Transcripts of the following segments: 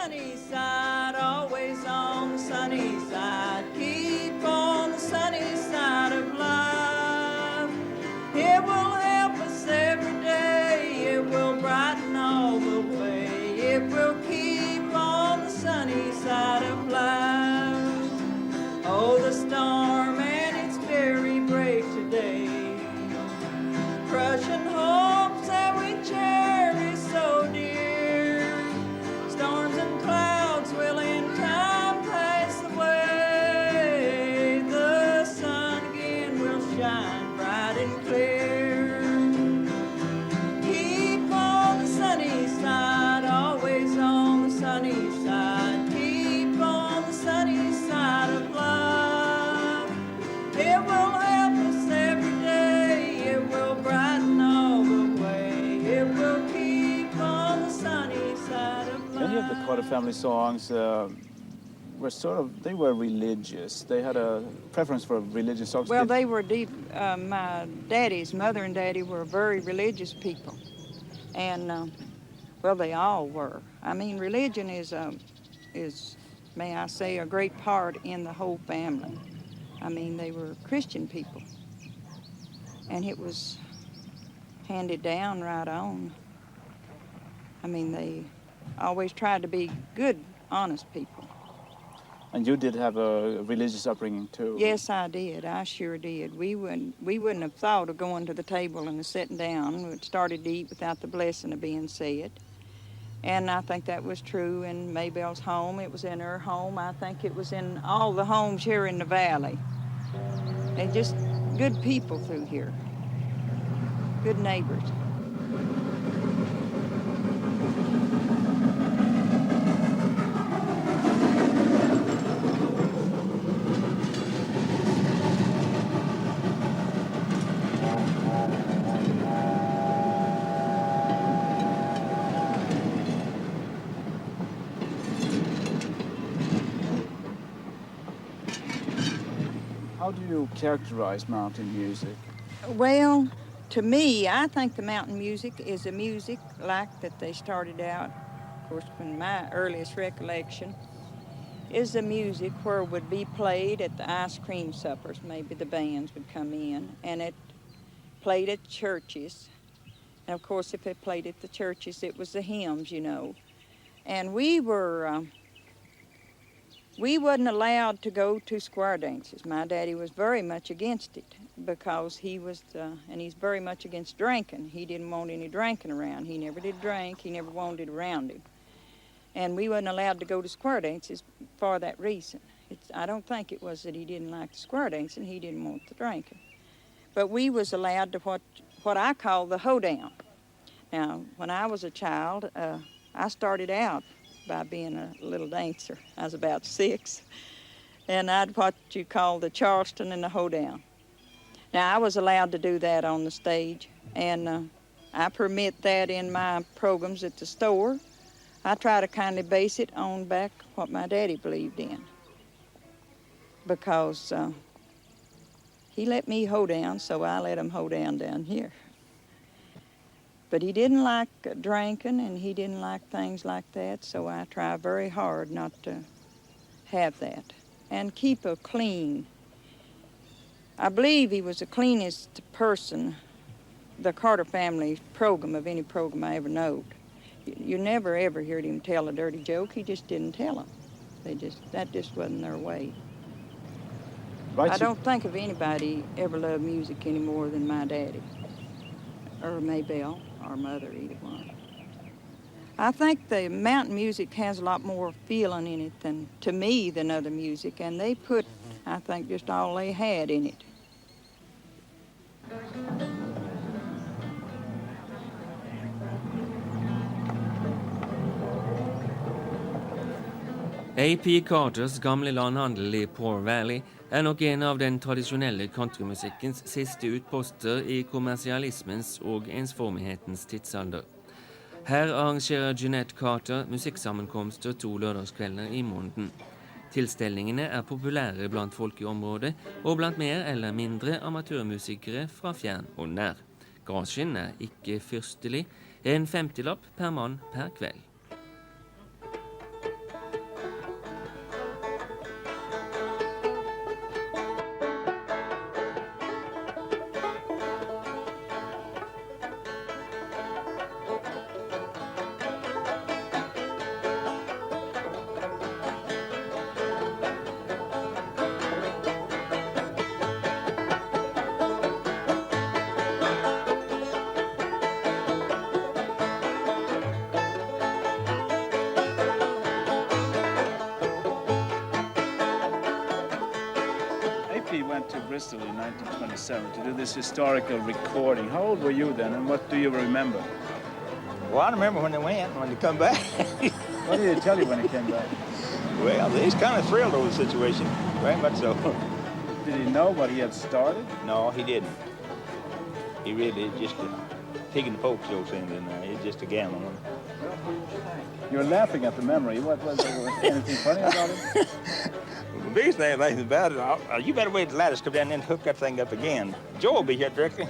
sunny side, always on the sunny side. Keep on the sunny side of life. It will help us every day. It will brighten all the way. It will keep on the sunny side of life. Oh, the storm and its very break today, crushing hopes that we cherish so dear. Storms and clouds will in time pass away. The sun again will shine bright and clear. Keep on the sunny side, always on the sunny side. Keep on the sunny side of life. It will help us every day. It will brighten all the way. It will keep on the sunny side of life. Many of the Carter family songs were they were religious. They had a preference for religious songs. Well, they were deep. My daddy's mother and daddy were very religious people. And, well, they all were. I mean, religion is, may I say, a great part in the whole family. I mean, they were Christian people. And it was handed down right on. I mean, they always tried to be good, honest people. And you did have a religious upbringing too? Yes, I did. I sure did. We wouldn't have thought of going to the table and sitting down. We started to eat without the blessing of being said. And I think that was true in Maybelle's home. It was in her home. I think it was in all the homes here in the valley. They're just good people through here. Good neighbors. How do you characterize mountain music? Well, to me, I think the mountain music is a music like that they started out, of course, in my earliest recollection, is the music where it would be played at the ice cream suppers. Maybe the bands would come in, and it played at churches. And, of course, if it played at the churches, it was the hymns, you know. And we wasn't allowed to go to square dances. My daddy was very much against it because he was, and he's very much against drinking. He didn't want any drinking around. He never did drink. He never wanted it around him. And we wasn't allowed to go to square dances for that reason. I don't think it was that he didn't like the square dancing. He didn't want the drinking. But we was allowed to what I call the hoedown. Now, when I was a child, I started out by being a little dancer. I was about 6. And I'd what you call the Charleston and the hoedown. Now, I was allowed to do that on the stage, and I permit that in my programs at the store. I try to kind of base it on back what my daddy believed in, because he let me hoe down, so I let him hoe down here. But he didn't like drinking, and he didn't like things like that, so I try very hard not to have that and keep a clean. I believe he was the cleanest person, the Carter family program, of any program I ever knowed. You never ever heard him tell a dirty joke. He just didn't tell them. That just wasn't their way. Right. I don't think of anybody ever loved music any more than my daddy, or Maybelle, or mother, either one. I think the mountain music has a lot more feeling in it to me than other music, and they put, I think, just all they had in it. A.P. Carters gamle landhandel i Poor Valley nok en av den tradisjonelle countrymusikkens siste utposter i kommersialismens og ensformighetens tidsalder. Her arrangerer Janette Carter musikksammenkomster 2 lørdagskvelder i måneden. Tilstelningene populære blant folk i området, og blant mer eller mindre amatørmusikere fra fjern og nær. Gasjen ikke fyrstelig, en 50-lapp per mann per kveld. to Bristol in 1927 to do this historical recording. How old were you then, and what do you remember? Well, I remember when they come back. What did he tell you when he came back? Well, he's kind of thrilled over the situation, very much so. Did he know what he had started? No, he didn't. He really just taking the folk show thing in there. It's just a gambling one. You're laughing at the memory. What was anything funny about it? Well, the biggest thing I like about it, you better wait till the ladders come down and then hook that thing up again. Joe will be here directly.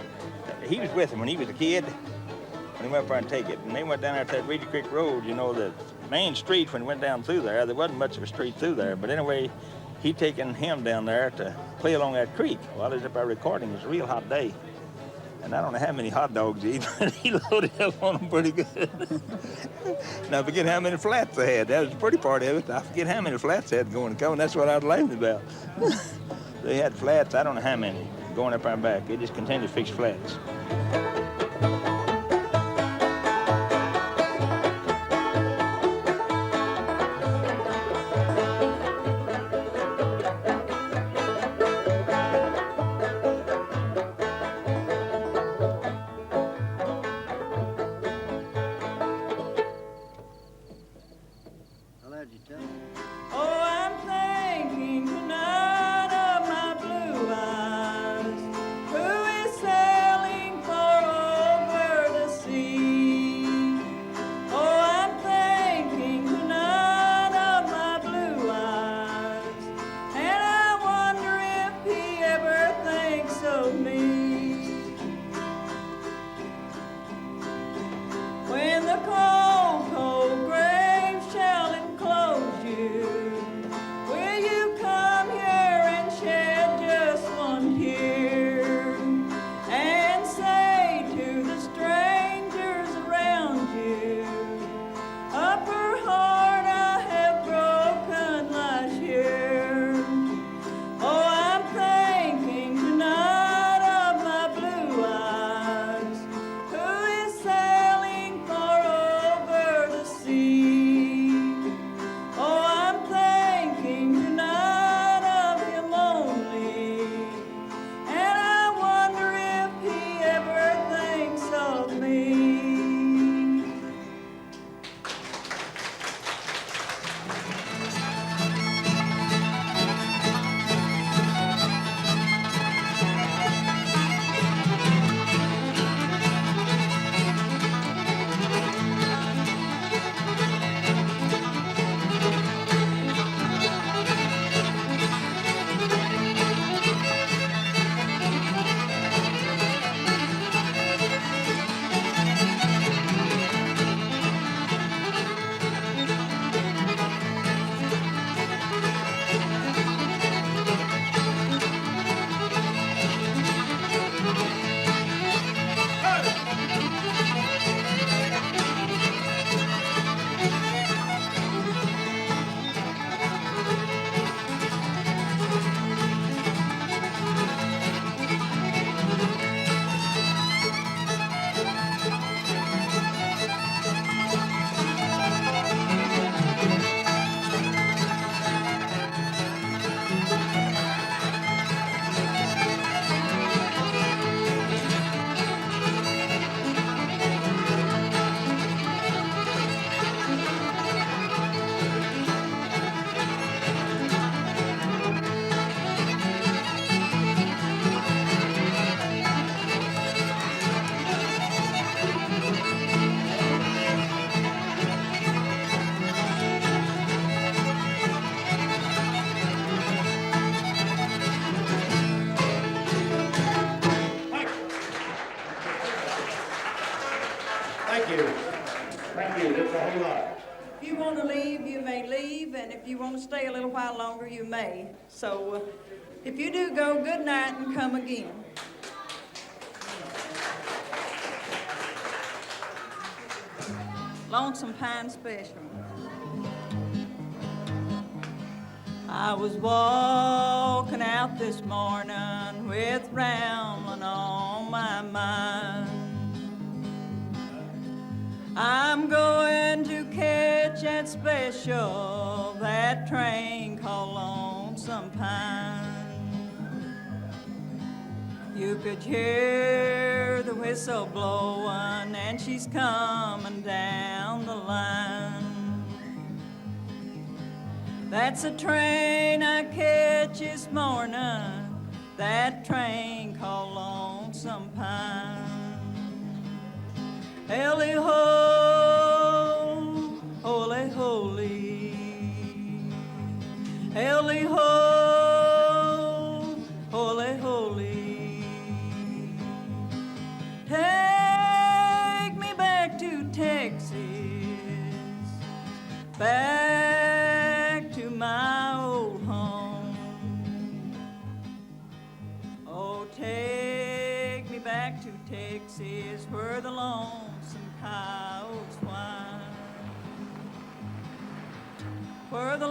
He was with him when he was a kid, when he went up there and take it. And they went down there to that Reedy Creek Road, you know, the main street when he went down through there. There wasn't much of a street through there. But anyway, he taken him down there to play along that creek while he was up there recording. It was a real hot day. And I don't know how many hot dogs he ate, but he loaded up on them pretty good. Now, I forget how many flats they had. That was the pretty part of it. I forget how many flats they had going and coming. That's what I was laughing about. They had flats, I don't know how many, going up and back. They just continued to fix flats. Oh, I'm thinking tonight of my blue eyes, who is sailing far over the sea. Oh, I'm thinking tonight of my blue eyes, and I wonder if he ever thinks of me. When the cold, cold grave shall enclose you, will you come here and shed just one tear, and say to the strangers around you, upper heart I have broken last year. Oh, I'm thinking tonight of my blue eyes, who is sailing far over the sea. Oh, I'm thinking tonight of him only, and I wonder if he ever thinks of me. Thank you. Thank you. That's a whole lot. If you want to leave, you may leave, and if you want to stay a little while longer, you may. So if you do go, good night and come again. Lonesome Pine Special. I was walking out this morning with rambling on my mind. I'm going to catch that special, that train called Lonesome Pine. You could hear the whistle blowing, and she's coming down the line. That's a train I catch this morning, that train called Lonesome Pine. Ellie ho, holy, holy. Ellie ho, holy, holy. Take me back to Texas, back to my old home. Oh, take me back to Texas, where the lonesome coyotes whine, where the